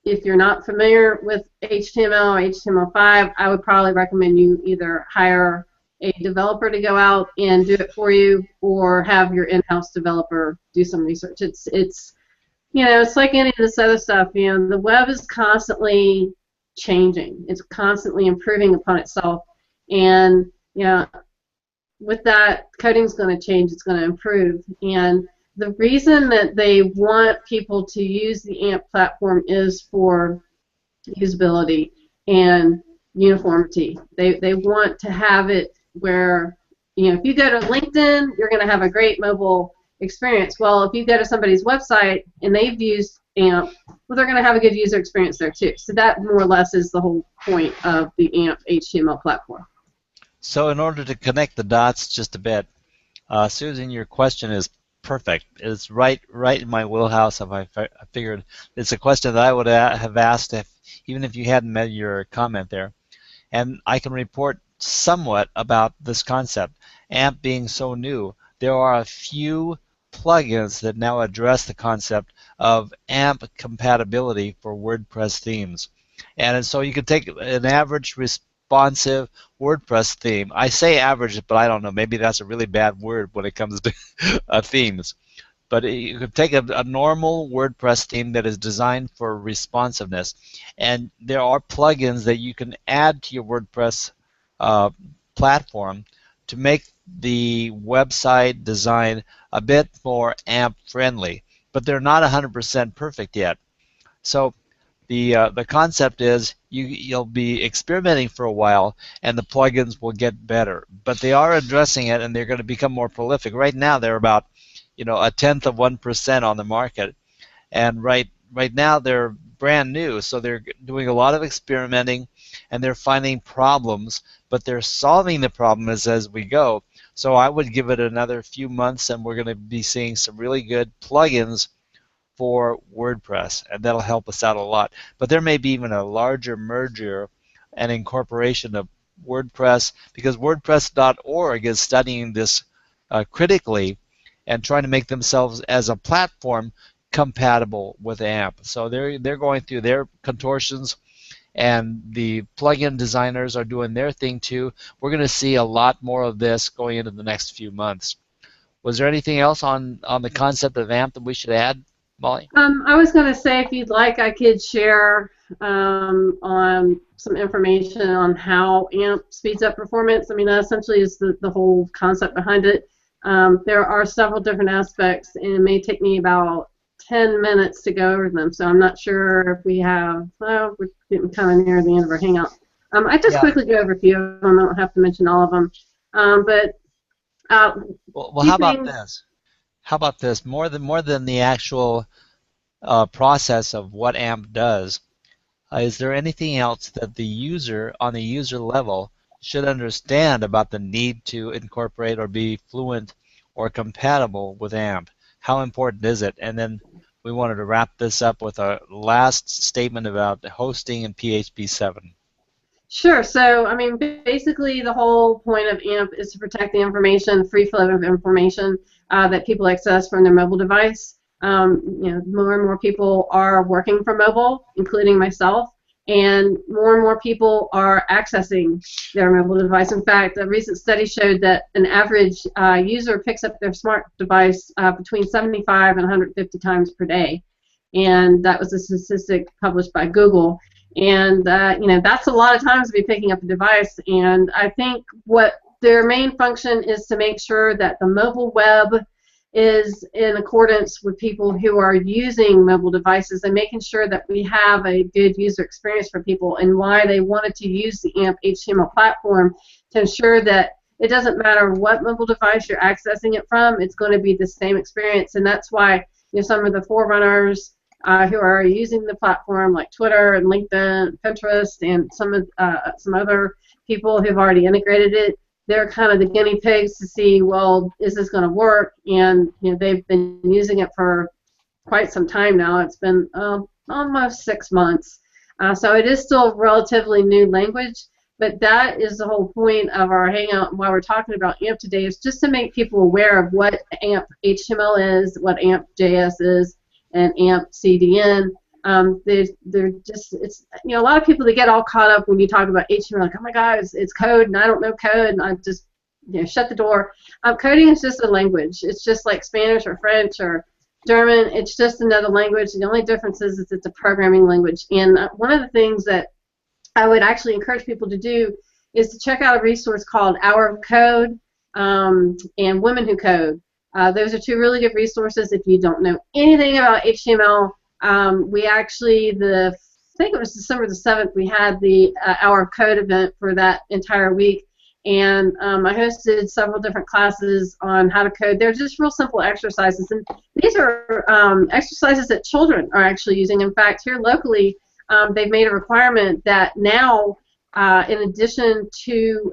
If you're not familiar with HTML or HTML5, I would probably recommend you either hire a developer to go out and do it for you, or have your in-house developer do some research. It's like any of this other stuff. The web is constantly changing. It's constantly improving upon itself, and with that, coding's going to change. It's going to improve, and the reason that they want people to use the AMP platform is for usability and uniformity. They want to have it where, if you go to LinkedIn, you're going to have a great mobile experience. Well, if you go to somebody's website and they've used AMP, well, they're going to have a good user experience there too. So that more or less is the whole point of the AMP HTML platform. So in order to connect the dots just a bit, Susan, your question is perfect. It's right in my wheelhouse. I figured it's a question that I would have asked even if you hadn't made your comment there. And I can report somewhat about this concept. AMP being so new, there are a few plugins that now address the concept of AMP compatibility for WordPress themes. And so you could take an average responsive WordPress theme. I say average, but I don't know. Maybe that's a really bad word when it comes to themes. But you could take a normal WordPress theme that is designed for responsiveness, and there are plugins that you can add to your WordPress platform to make the website design a bit more AMP friendly, but they're not 100% perfect yet. So the concept is you'll be experimenting for a while, and the plugins will get better, but they are addressing it, and they're going to become more prolific. Right now, they're about 0.1% on the market. And right now they're brand new, so they're doing a lot of experimenting, and they're finding problems, but they're solving the problems as we go. So I would give it another few months, and we're going to be seeing some really good plugins for WordPress, and that'll help us out a lot. But there may be even a larger merger and incorporation of WordPress, because WordPress.org is studying this critically and trying to make themselves as a platform compatible with AMP. So they're going through their contortions, and the plugin designers are doing their thing too. We're going to see a lot more of this going into the next few months. Was there anything else on the concept of AMP that we should add, Molly? I was going to say, if you'd like, I could share on some information on how AMP speeds up performance. I mean, that essentially is the whole concept behind it. There are several different aspects, and it may take me about 10 minutes to go over them, so I'm not sure if we have, well, we're getting kind of near the end of our hangout. I just quickly go over a few of them. I don't have to mention all of them. Well, how about this? How about this? More than the actual process of what AMP does, is there anything else that the user, on the user level, should understand about the need to incorporate or be fluent or compatible with AMP? How important is it? And then we wanted to wrap this up with a last statement about hosting in PHP 7. Sure. So, I mean, basically the whole point of AMP is to protect the information, free flow of information that people access from their mobile device. More and more people are working from mobile, including myself, and more people are accessing their mobile device. In fact, a recent study showed that an average user picks up their smart device between 75 and 150 times per day, and that was a statistic published by Google. And that's a lot of times to be picking up a device. And I think what their main function is to make sure that the mobile web is in accordance with people who are using mobile devices, and making sure that we have a good user experience for people, and why they wanted to use the AMP HTML platform to ensure that it doesn't matter what mobile device you're accessing it from, it's going to be the same experience. And that's why some of the forerunners who are using the platform, like Twitter and LinkedIn, Pinterest, and some other people who've already integrated it, they're kind of the guinea pigs to see, well, is this going to work? And they've been using it for quite some time now. It's been almost 6 months, so it is still a relatively new language. But that is the whole point of our hangout, and why we're talking about AMP today, is just to make people aware of what AMP HTML is, what AMP JS is, and AMP CDN. They're just, it's, a lot of people, they get all caught up when you talk about HTML, like, oh my God, it's code, and I don't know code, and I just shut the door. Coding is just a language. It's just like Spanish or French or German. It's just another language. The only difference is it's a programming language. And one of the things that I would actually encourage people to do is to check out a resource called Hour of Code and Women Who Code. Those are two really good resources if you don't know anything about HTML. We actually, I think it was December the 7th, we had the Hour of Code event for that entire week, and I hosted several different classes on how to code. They're just real simple exercises, and these are exercises that children are actually using. In fact, here locally, they've made a requirement that now, in addition to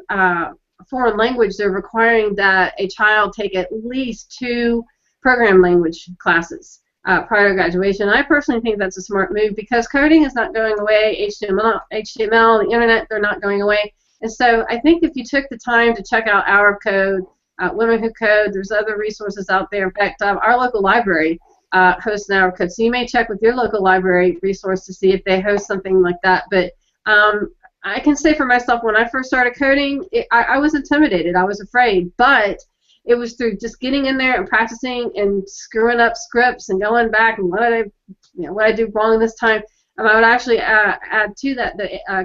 foreign language, they're requiring that a child take at least 2 program language classes prior to graduation. I personally think that's a smart move, because coding is not going away. HTML, the internet, they're not going away. And so I think if you took the time to check out Hour of Code, Women Who Code, there's other resources out there. In fact, our local library hosts an Hour of Code, so you may check with your local library resource to see if they host something like that. But I can say for myself, when I first started coding, I was intimidated. I was afraid, but it was through just getting in there and practicing and screwing up scripts and going back and what did I do wrong this time. I would actually add to that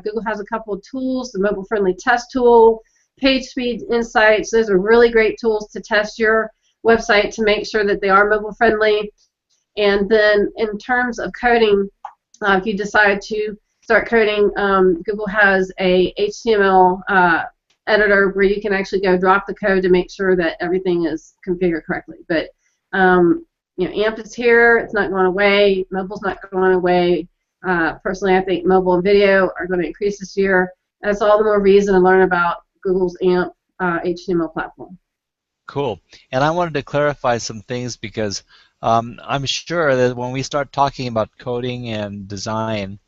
Google has a couple of tools: the mobile-friendly test tool, Page Speed Insights. Those are really great tools to test your website to make sure that they are mobile-friendly. And then in terms of coding, if you decide to start coding, Google has a HTML editor where you can actually go drop the code to make sure that everything is configured correctly. But AMP is here. It's not going away. Mobile's not going away. Personally, I think mobile and video are going to increase this year. That's all the more reason to learn about Google's AMP HTML platform. Cool. And I wanted to clarify some things because I'm sure that when we start talking about coding and design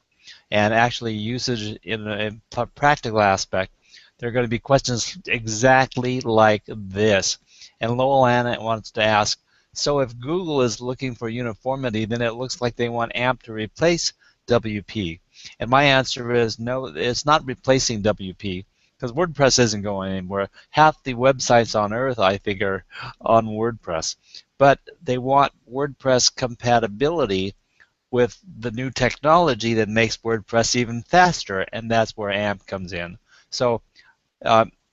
and actually usage in a practical aspect, there are going to be questions exactly like this. And Lowell Anna wants to ask, so if Google is looking for uniformity, then it looks like they want AMP to replace WP. And my answer is no, it's not replacing WP, because WordPress isn't going anywhere. Half the websites on earth, I think, are on WordPress. But they want WordPress compatibility with the new technology that makes WordPress even faster, and that's where AMP comes in. So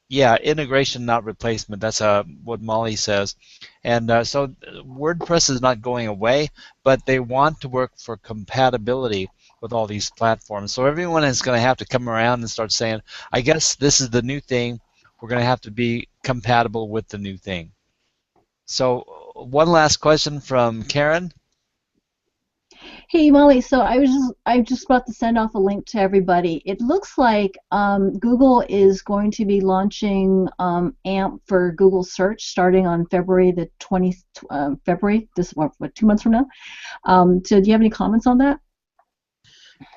yeah, integration, not replacement. That's what Molly says. And so WordPress is not going away, but they want to work for compatibility with all these platforms. So everyone is going to have to come around and start saying, I guess this is the new thing. We're going to have to be compatible with the new thing. So one last question from Karen. Hey Molly, so I just about to send off a link to everybody. It looks like Google is going to be launching AMP for Google Search starting on February the 20th. February, this what 2 months from now. So do you have any comments on that?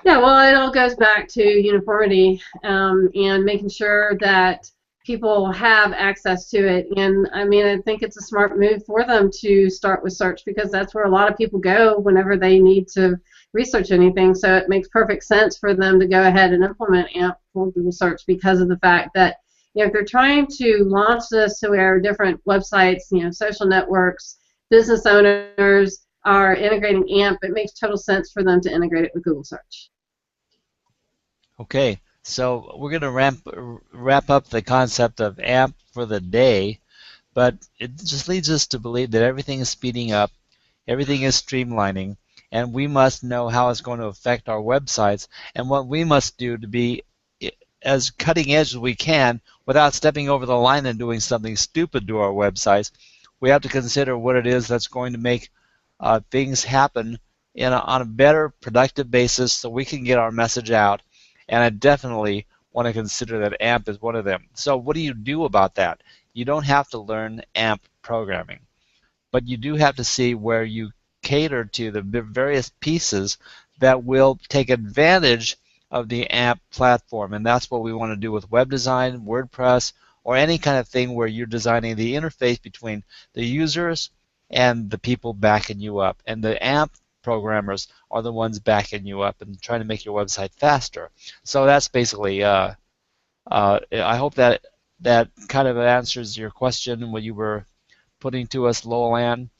Yeah, well, it all goes back to uniformity and making sure that people have access to it. And I mean, I think it's a smart move for them to start with search because that's where a lot of people go whenever they need to research anything. So it makes perfect sense for them to go ahead and implement AMP for Google Search because of the fact that if they're trying to launch this to where different websites, social networks, business owners are integrating AMP, it makes total sense for them to integrate it with Google Search. Okay, so we're going to wrap up the concept of AMP for the day, but it just leads us to believe that everything is speeding up, everything is streamlining, and we must know how it's going to affect our websites and what we must do to be as cutting edge as we can without stepping over the line and doing something stupid to our websites. We have to consider what it is that's going to make things happen on a better, productive basis so we can get our message out. And I definitely want to consider that AMP is one of them. So what do you do about that? You don't have to learn AMP programming, but you do have to see where you cater to the various pieces that will take advantage of the AMP platform. And that's what we want to do with web design, WordPress, or any kind of thing where you're designing the interface between the users and the people backing you up. And the AMP programmers are the ones backing you up and trying to make your website faster. So that's basically, I hope that kind of answers your question what you were putting to us, Lowell Ann.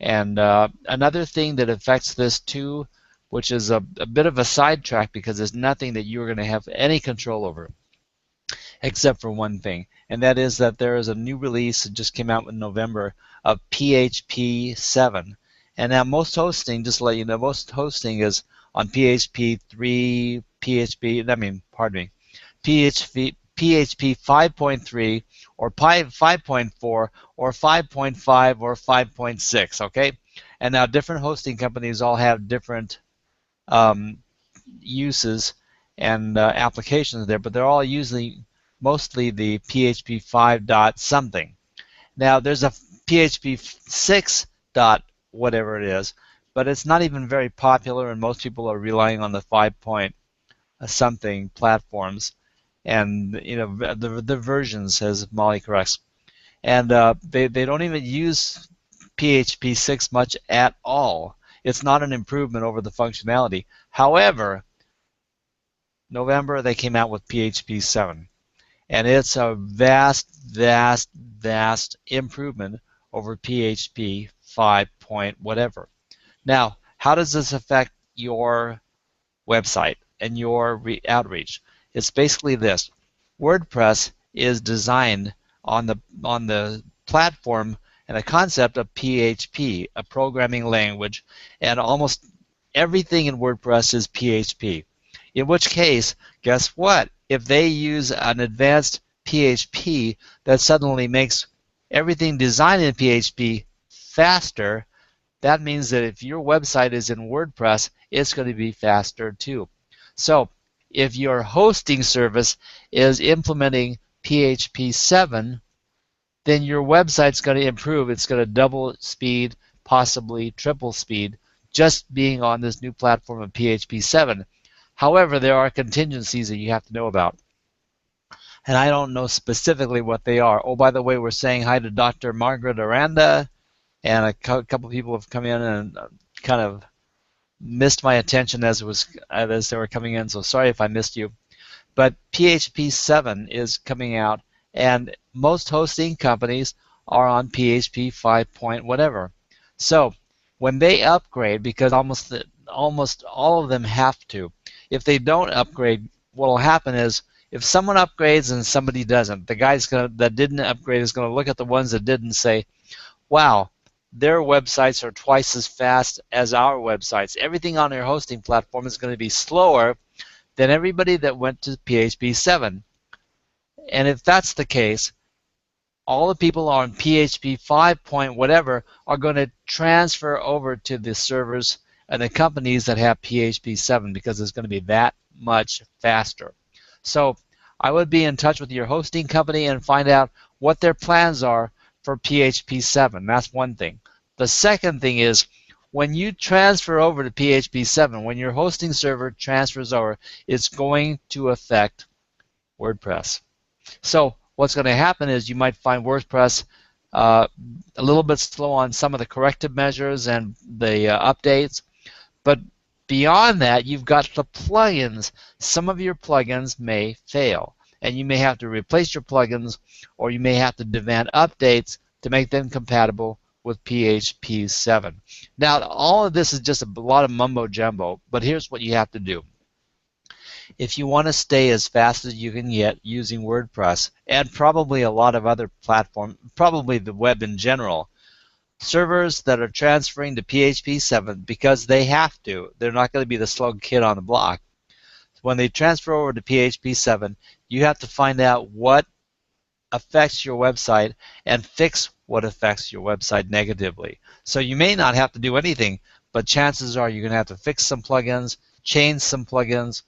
And another thing that affects this too, which is a bit of a sidetrack because there's nothing that you're going to have any control over, except for one thing, and that is that there is a new release that just came out in November of PHP 7. And now most hosting, just to let you know, most hosting is on PHP 3, PHP 5.3 or 5.4 or 5.5 or 5.6, okay? And now different hosting companies all have different uses and applications there, but they're all using mostly the PHP 5 dot something. Now there's a PHP 6 dot whatever it is, but it's not even very popular, and most people are relying on the 5 point something platforms, and the versions, as Molly corrects, and they don't even use PHP 6 much at all. It's not an improvement over the functionality. However, November they came out with PHP 7, and it's a vast improvement over PHP 5 point whatever. Now, how does this affect your website and your outreach? It's basically this. WordPress is designed on the platform and the concept of PHP, a programming language, and almost everything in WordPress is PHP. In which case, guess what? If they use an advanced PHP that suddenly makes everything designed in PHP faster, that means that if your website is in WordPress, it's going to be faster too. So if your hosting service is implementing PHP 7, then your website's going to improve. It's going to double speed, possibly triple speed, just being on this new platform of PHP 7. However, there are contingencies that you have to know about. And I don't know specifically what they are. Oh, by the way, we're saying hi to Dr. Margaret Aranda, and a couple people have come in and kind of missed my attention as they were coming in, so sorry if I missed you. But PHP 7 is coming out, and most hosting companies are on PHP 5 point whatever. So when they upgrade, because almost all of them have to, if they don't upgrade, what will happen is if someone upgrades and somebody doesn't, the guy that didn't upgrade is going to look at the ones that didn't and say, wow, their websites are twice as fast as our websites. Everything on their hosting platform is going to be slower than everybody that went to PHP 7. And if that's the case, all the people on PHP 5 point whatever are going to transfer over to the servers and the companies that have PHP 7 because it's going to be that much faster. So I would be in touch with your hosting company and find out what their plans are for PHP 7. That's one thing. The second thing is when you transfer over to PHP 7, when your hosting server transfers over, it's going to affect WordPress. So what's going to happen is you might find WordPress a little bit slow on some of the corrective measures and the updates, but beyond that, you've got the plugins. Some of your plugins may fail, and you may have to replace your plugins, or you may have to demand updates to make them compatible with PHP 7. Now, all of this is just a lot of mumbo jumbo, but here's what you have to do. If you want to stay as fast as you can get using WordPress, and probably a lot of other platforms, probably the web in general, servers that are transferring to PHP 7 because they have to, they're not going to be the slow kid on the block. When they transfer over to PHP 7, you have to find out what affects your website and fix what affects your website negatively. So you may not have to do anything, but chances are you're going to have to fix some plugins, change some plugins,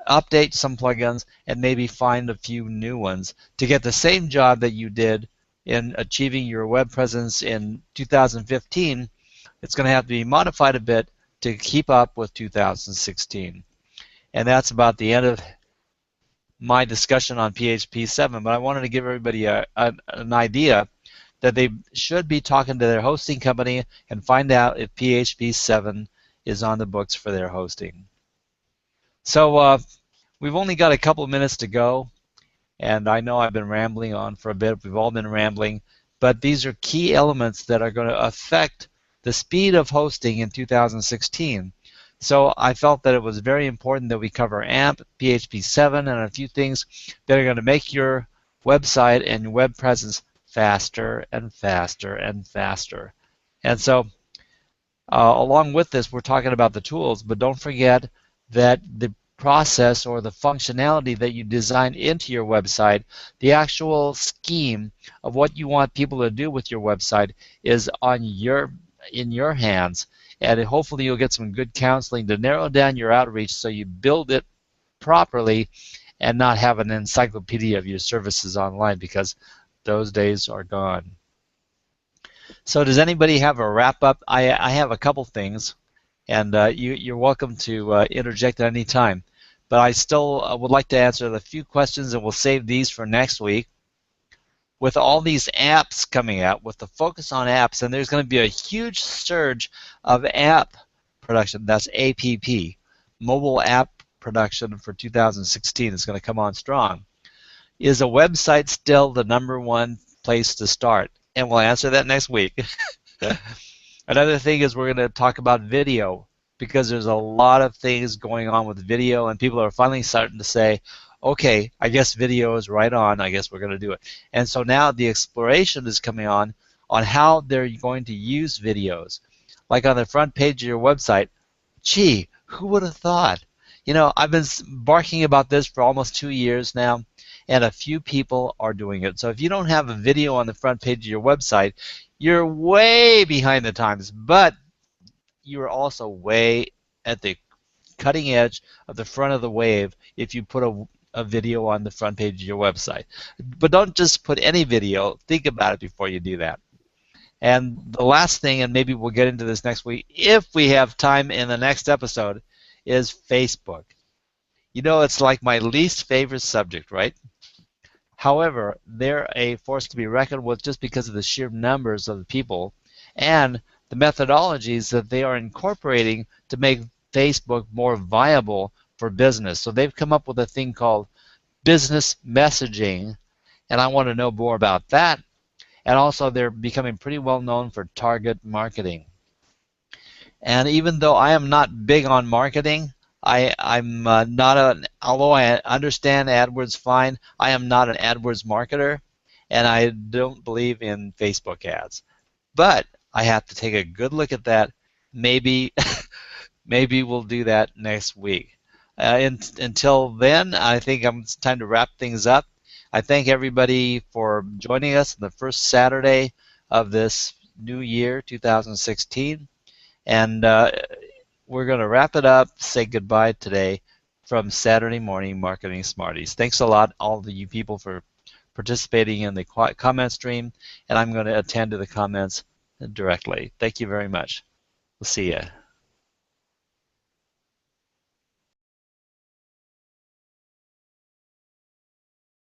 update some plugins, and maybe find a few new ones to get the same job that you did in achieving your web presence in 2015. It's going to have to be modified a bit to keep up with 2016. And that's about the end of my discussion on PHP 7, but I wanted to give everybody an idea that they should be talking to their hosting company and find out if PHP 7 is on the books for their hosting. So we've only got a couple of minutes to go, and I know I've been rambling on for a bit. We've all been rambling, but these are key elements that are going to affect the speed of hosting in 2016. So I felt that it was very important that we cover AMP, PHP 7, and a few things that are going to make your website and web presence faster and faster and faster. And so along with this, we're talking about the tools, but don't forget that the process or the functionality that you design into your website, the actual scheme of what you want people to do with your website is in your hands. And hopefully you'll get some good counseling to narrow down your outreach so you build it properly and not have an encyclopedia of your services online, because those days are gone. So does anybody have a wrap-up? I have a couple things, and you're welcome to interject at any time. But I still would like to answer the few questions, and we'll save these for next week. With all these apps coming out, with the focus on apps, and there's going to be a huge surge of app production, that's APP, mobile app production for 2016 is going to come on strong. Is a website still the #1 place to start? And we'll answer that next week. Another thing is we're going to talk about video, because there's a lot of things going on with video, and people are finally starting to say, okay, I guess video is right on, I guess we're going to do it. And so now the exploration is coming on how they're going to use videos. Like on the front page of your website, gee, who would have thought? You know, I've been barking about this for almost 2 years now, and a few people are doing it. So if you don't have a video on the front page of your website, you're way behind the times, but you're also way at the cutting edge of the front of the wave if you put a video on the front page of your website. But don't just put any video. Think about it before you do that. And the last thing, and maybe we'll get into this next week if we have time in the next episode, is Facebook. You know, it's like my least favorite subject, right? However, they're a force to be reckoned with just because of the sheer numbers of the people and the methodologies that they are incorporating to make Facebook more viable for business. So they've come up with a thing called business messaging, and I want to know more about that. And also, they're becoming pretty well known for target marketing. And even though I am not big on marketing, I'm not although I understand AdWords fine, I am not an AdWords marketer, and I don't believe in Facebook ads. But I have to take a good look at that. Maybe, maybe we'll do that next week. Until then, I think it's time to wrap things up. I thank everybody for joining us on the first Saturday of this new year, 2016. And we're going to wrap it up, say goodbye today from Saturday Morning Marketing Smarties. Thanks a lot, all of you people, for participating in the comment stream, and I'm going to attend to the comments directly. Thank you very much. We'll see you.